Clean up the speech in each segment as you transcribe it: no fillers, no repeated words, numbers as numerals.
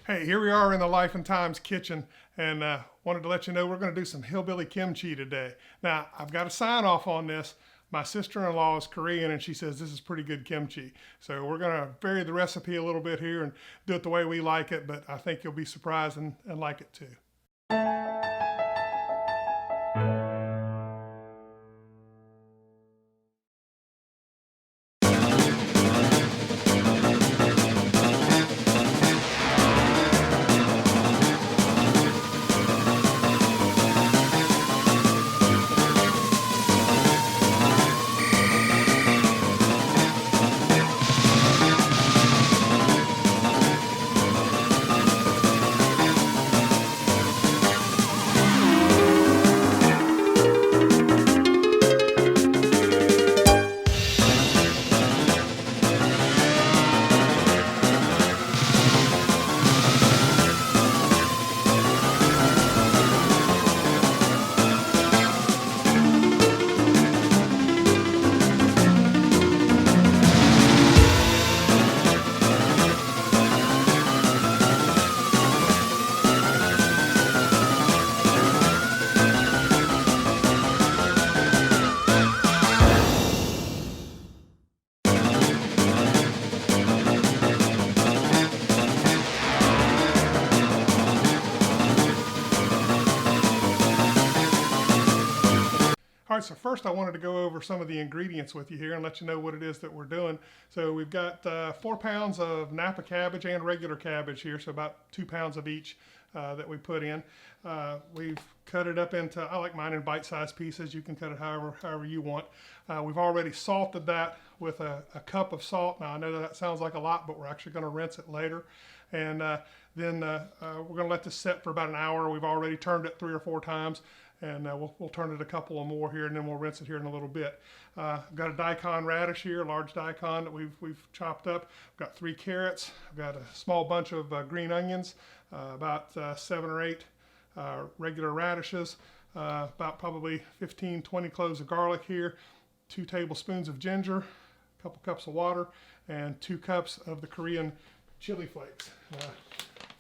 Hey, here we are in the Life and Times kitchen, and wanted to let you know we're going to do some hillbilly kimchi today. Now, I've got a sign off on this. My sister-in-law is Korean, and she says this is pretty good kimchi. So we're going to vary the recipe a little bit here and do it the way we like it, but I think you'll be surprised and like it too. All right, so first I wanted to go over some of the ingredients with you here and let you know what it is that we're doing. So we've got 4 pounds of Napa cabbage and regular cabbage here, so about 2 pounds of each that we put in. We've cut it up into, I like mine in bite-sized pieces. You can cut it however you want. We've already salted that with a cup of salt. Now I know that sounds like a lot, but we're actually going to rinse it later. And then we're going to let this set for about an hour. We've already turned it 3 or 4 times. And we'll turn it a couple of more here, and then we'll rinse it here in a little bit. I've got a daikon radish here, a large daikon that we've chopped up. I've got 3 carrots. I've got a small bunch of green onions, about 7 or 8 regular radishes, about probably 15, 20 cloves of garlic here, 2 tablespoons of ginger, a couple cups of water, and 2 cups of the Korean chili flakes.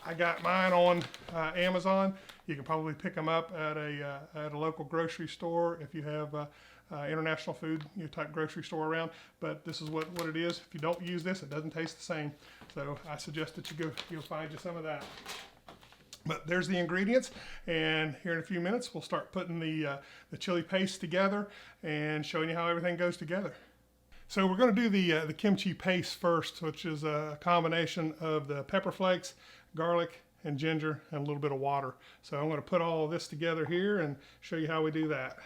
I got mine on Amazon. You can probably pick them up at a local grocery store if you have international food type grocery store around. But this is what it is. If you don't use this, it doesn't taste the same. So I suggest that you find you some of that. But there's the ingredients, and here in a few minutes we'll start putting the chili paste together and showing you how everything goes together. So we're going to do the kimchi paste first, which is a combination of the pepper flakes, garlic, and ginger, and a little bit of water. So I'm going to put all of this together here and show you how we do that.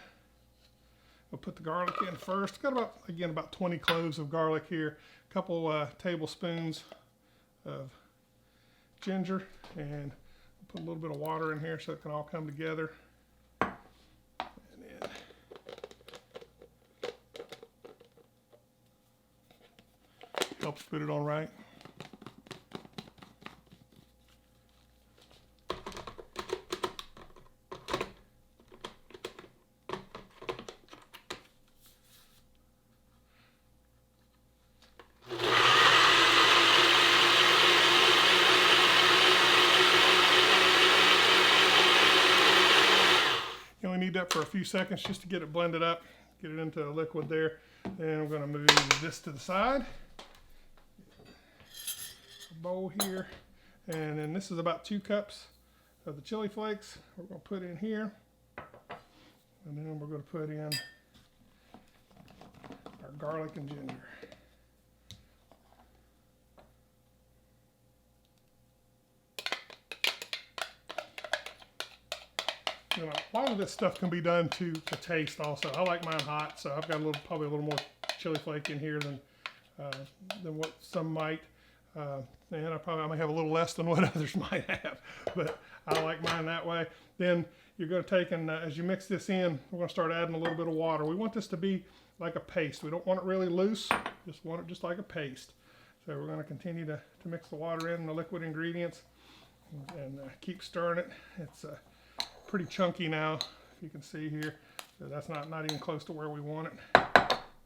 We'll put the garlic in first. Got about 20 cloves of garlic here, a couple tablespoons of ginger, and put a little bit of water in here so it can all come together. And then helps put it on right. You only need that for a few seconds just to get it blended up, get it into a liquid there. Then I'm going to move this to the side. A bowl here. And then this is about 2 cups of the chili flakes we're going to put in here. And then we're going to put in our garlic and ginger. A lot of this stuff can be done to taste also. I like mine hot, so I've got probably a little more chili flake in here than what some might. And I may have a little less than what others might have, but I like mine that way. Then you're going to take and as you mix this in, we're going to start adding a little bit of water. We want this to be like a paste. We don't want it really loose, just want it just like a paste. So we're going to continue to mix the water in, the liquid ingredients, and keep stirring it. It's pretty chunky now, if you can see here. So that's not even close to where we want it.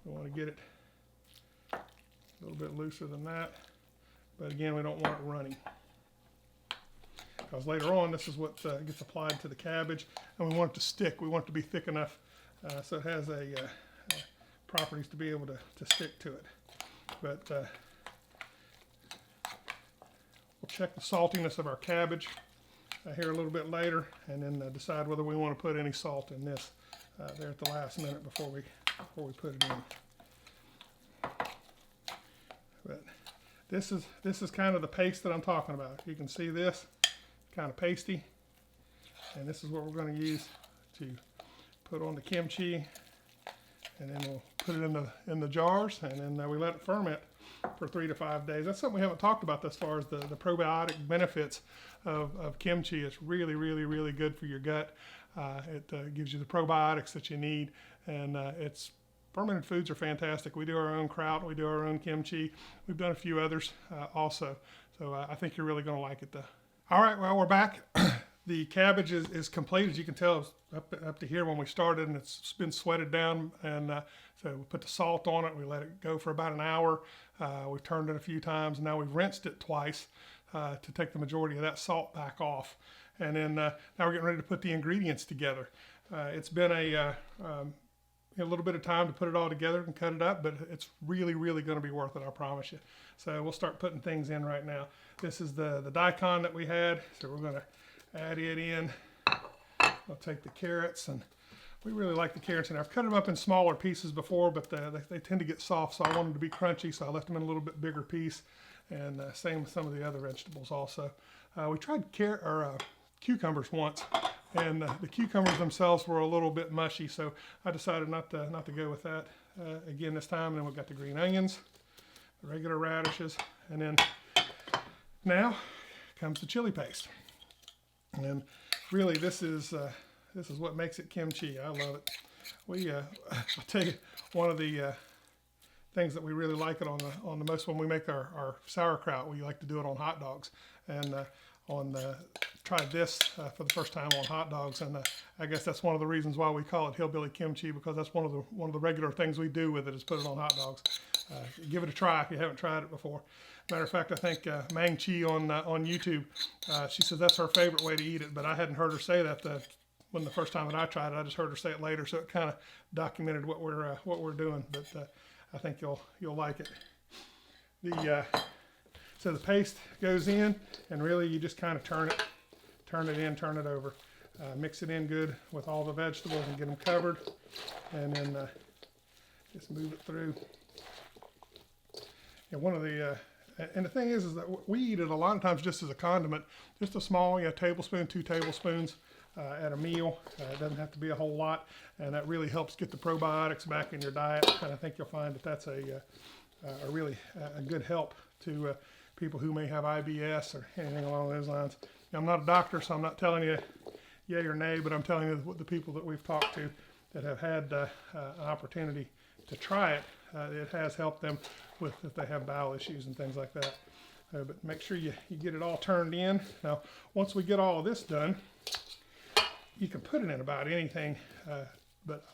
We want to get it a little bit looser than that. But again, we don't want it runny. because later on this is what gets applied to the cabbage, and we want it to stick. We want it to be thick enough so it has properties to be able to stick to it. But we'll check the saltiness of our cabbage here a little bit later, and then decide whether we want to put any salt in this there at the last minute before we put it in. But this is kind of the paste that I'm talking about. You can see this kind of pasty, and this is what we're going to use to put on the kimchi, and then we'll put it in the jars, and then we let it ferment for 3 to 5 days. That's something we haven't talked about as far as the probiotic benefits of kimchi. It's really, really, really good for your gut. It gives you the probiotics that you need, and fermented foods are fantastic. We do our own kraut, we do our own kimchi. We've done a few others also, so I think you're really going to like it though. All right, well, we're back. The cabbage is complete. As you can tell, it's up to here when we started, and it's been sweated down. And so we put the salt on it. We let it go for about an hour. We've turned it a few times. Now we've rinsed it twice to take the majority of that salt back off. And then now we're getting ready to put the ingredients together. It's been a little bit of time to put it all together and cut it up, but it's really, really going to be worth it, I promise you. So we'll start putting things in right now. This is the daikon that we had, so we're going to add it in. I'll take the carrots, and we really like the carrots, and I've cut them up in smaller pieces before, but they tend to get soft, so I want them to be crunchy, so I left them in a little bit bigger piece, and same with some of the other vegetables also. We tried cucumbers once, and the cucumbers themselves were a little bit mushy, so I decided not to go with that again this time. And then we've got the green onions, the regular radishes, and then now comes the chili paste. And really, this is what makes it kimchi. I love it. I'll tell you, one of the things that we really like it on the most when we make our sauerkraut. We like to do it on hot dogs, and tried this for the first time on hot dogs, and I guess that's one of the reasons why we call it Hillbilly Kimchi, because that's one of the regular things we do with it is put it on hot dogs. Give it a try if you haven't tried it before. Matter of fact, I think Mang Chi on YouTube, she says that's her favorite way to eat it, but I hadn't heard her say that when the first time that I tried it. I just heard her say it later, so it kind of documented what we're doing. But I think you'll like it. So the paste goes in, and really you just kind of turn it in, turn it over, mix it in good with all the vegetables and get them covered, and then just move it through. And and the thing is that we eat it a lot of times just as a condiment, just a small, tablespoon, 2 tablespoons at a meal. It doesn't have to be a whole lot, and that really helps get the probiotics back in your diet. And I think you'll find that that's a really good help to people who may have IBS or anything along those lines. Now, I'm not a doctor, so I'm not telling you yay or nay, but I'm telling you the people that we've talked to that have had an opportunity to try it, it has helped them with if they have bowel issues and things like that. But make sure you get it all turned in. Now, once we get all of this done, you can put it in about anything, but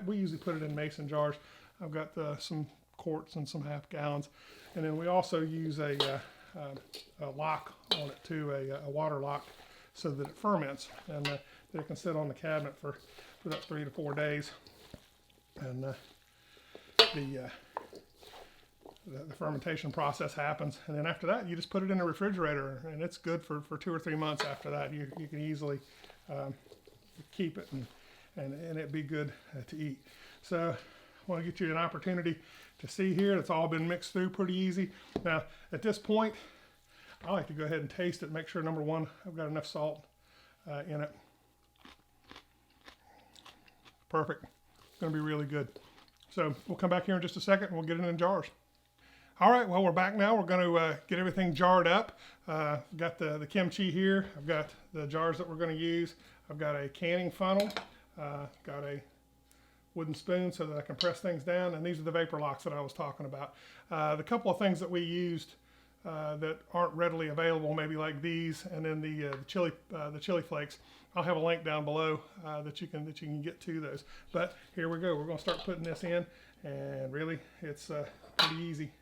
we usually put it in mason jars. I've got some quarts and some half gallons, and then we also use a lock on it too, a water lock, so that it ferments, and that it can sit on the cabinet for about 3 to 4 days, and the fermentation process happens, and then after that you just put it in the refrigerator, and it's good for 2 or 3 months after that. You can easily keep it, and it'd be good to eat. So I want to get you an opportunity to see here. It's all been mixed through pretty easy. Now at this point, I like to go ahead and taste it, make sure, number one, I've got enough salt in it. Perfect. It's going to be really good. So we'll come back here in just a second, and we'll get it in jars. All right, well, we're back now. We're going to get everything jarred up. I've got the kimchi here. I've got the jars that we're going to use. I've got a canning funnel. Got a wooden spoon so that I can press things down. And these are the vapor locks that I was talking about. The couple of things that we used that aren't readily available, maybe like these, and then the chili flakes. I'll have a link down below that you can get to those. But here we go. We're going to start putting this in, and really, it's pretty easy.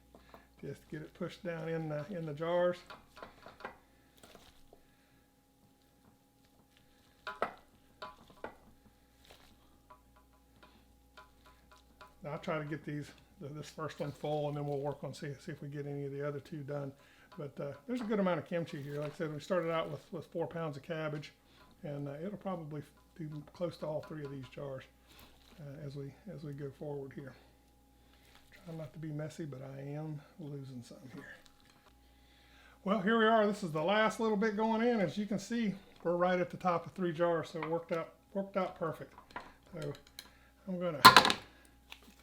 Just get it pushed down in the jars. try to get this first one full, and then we'll work on see if we get any of the other two done. But there's a good amount of kimchi here. Like I said, we started out with 4 pounds of cabbage, and it'll probably be close to all 3 of these jars as we go forward here. Try not to be messy, but I am losing some here. Well, here we are. This is the last little bit going in. As you can see, we're right at the top of 3 jars, so it worked out perfect. So I'm gonna put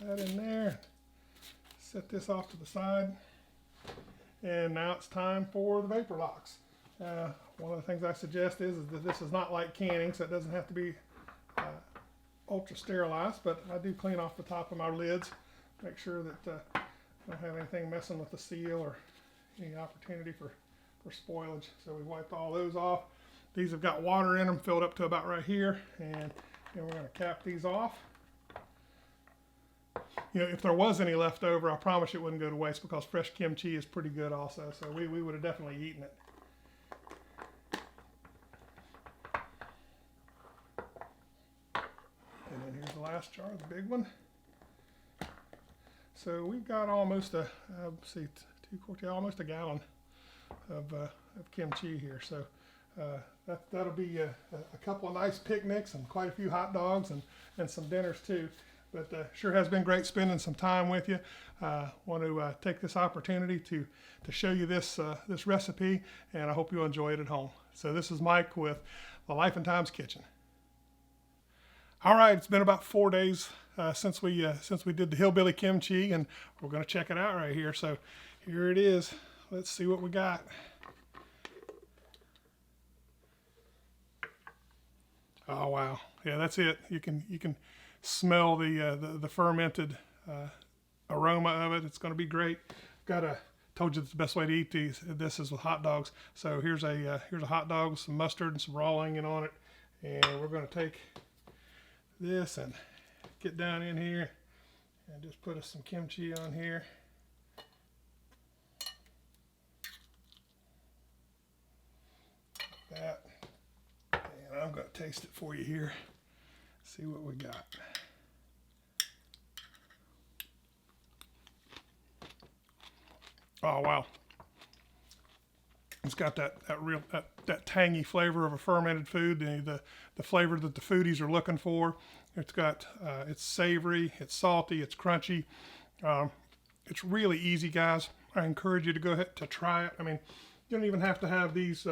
that in there, set this off to the side, and now it's time for the vapor locks. One of the things I suggest is that this is not like canning, so it doesn't have to be ultra sterilized, but I do clean off the top of my lids, make sure that I don't have anything messing with the seal or any opportunity for spoilage. So we wiped all those off. These have got water in them, filled up to about right here, and then we're going to cap these off. You know, if there was any left over, I promise it wouldn't go to waste, because fresh kimchi is pretty good also, so we would have definitely eaten it. And then here's the last jar, the big one. So we've got almost almost a gallon of kimchi here. So that'll be a couple of nice picnics and quite a few hot dogs and some dinners too. But sure has been great spending some time with you. Want to take this opportunity to show you this recipe, and I hope you enjoy it at home. So this is Mike with the Life and Times Kitchen. All right, it's been about 4 days since we did the Hillbilly Kimchi, and we're going to check it out right here. So here it is. Let's see what we got. Oh wow, yeah, that's it. You can smell the fermented aroma of it. It's going to be great. Told you the best way to eat this is with hot dogs. So here's a hot dog with some mustard and some raw onion on it, and we're going to take this and get down in here and just put us some kimchi on here. Like that, and I'm going to taste it for you here. See what we got. Oh wow! It's got that tangy flavor of a fermented food, the flavor that the foodies are looking for. It's savory, it's salty, it's crunchy. It's really easy, guys. I encourage you to go ahead to try it. I mean, you don't even have to have these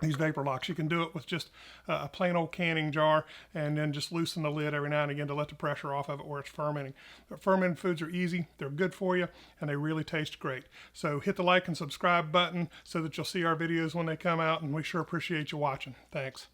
vapor locks. You can do it with just a plain old canning jar, and then just loosen the lid every now and again to let the pressure off of it where it's fermenting. The fermented foods are easy, they're good for you, and they really taste great. So hit the like and subscribe button so that you'll see our videos when they come out, and we sure appreciate you watching. Thanks.